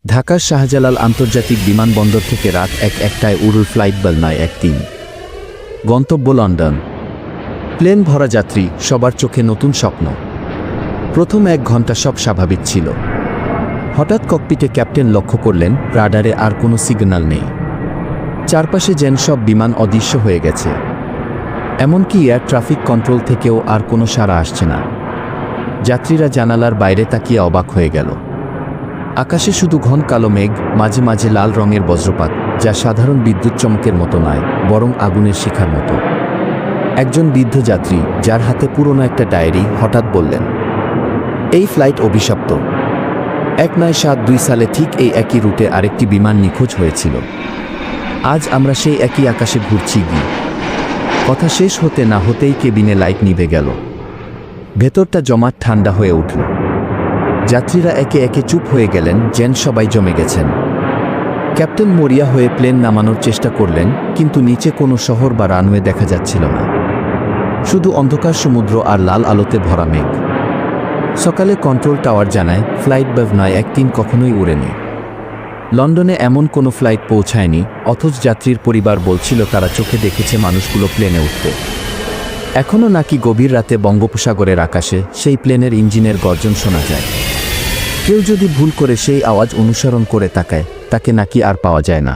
ঢাকার শাহজালাল আন্তর্জাতিক বিমানবন্দর থেকে রাত ১টায় উড়ল ফ্লাইট বেল ৯১৩। গন্তব্য লন্ডন। প্লেন ভরা যাত্রী, সবার চোখে নতুন স্বপ্ন। প্রথম ১ ঘন্টা সব স্বাভাবিক ছিল। হঠাৎ ককপিটে ক্যাপ্টেন লক্ষ্য করলেন রাডারে আর কোনো সিগন্যাল নেই। চারপাশে যেন সব বিমান অদৃশ্য হয়ে গেছে। এমনকি এয়ার ট্রাফিক কন্ট্রোল থেকেও আর কোনো সাড়া আসছে না। যাত্রীরা জানালার বাইরে তাকিয়ে অবাক হয়ে গেল। আকাশে শুধু ঘন কালো মেঘ, মাঝে মাঝে লাল রঙের বজ্রপাত, যা সাধারণ বিদ্যুৎ চমকের মতো নয়, বরং আগুনের শিখার মতো। একজন বৃদ্ধ যাত্রী, যার হাতে পুরনো একটা ডায়েরি, হঠাৎ বললেন, এই ফ্লাইট অভিশপ্ত। ১৯৭২ সালে ঠিক এই একই রুটে আরেকটি বিমান নিখোঁজ হয়েছিল। আজ আমরা সেই একই আকাশে ঘুরছি গিয়ে। কথা শেষ হতে না হতেই কেবিনে লাইট নিভে গেল। ভেতরটা জমাট ঠান্ডা হয়ে উঠল। যাত্রীরা একে একে চুপ হয়ে গেলেন, যেন সবাই জমে গেছেন। ক্যাপ্টেন মরিয়া হয়ে প্লেন নামানোর চেষ্টা করলেন, কিন্তু নিচে কোনো শহর বা রানওয়ে দেখা যাচ্ছিল না। শুধু অন্ধকার সমুদ্র আর লাল আলোতে ভরা মেঘ। সকালে কন্ট্রোল টাওয়ার জানায় ফ্লাইট বেভ ৯১৩ কখনোই উড়েনি। লন্ডনে এমন কোনো ফ্লাইট পৌঁছায়নি, অথচ যাত্রীর পরিবার বলছিল তারা চোখে দেখেছে মানুষগুলো প্লেনে উঠতে। এখনও নাকি গভীর রাতে বঙ্গোপসাগরের আকাশে সেই প্লেনের ইঞ্জিনের গর্জন শোনা যায়। কেউ যদি ভুল করে সেই আওয়াজ অনুসরণ করে তাকায়, তাকে নাকি আর পাওয়া যায় না।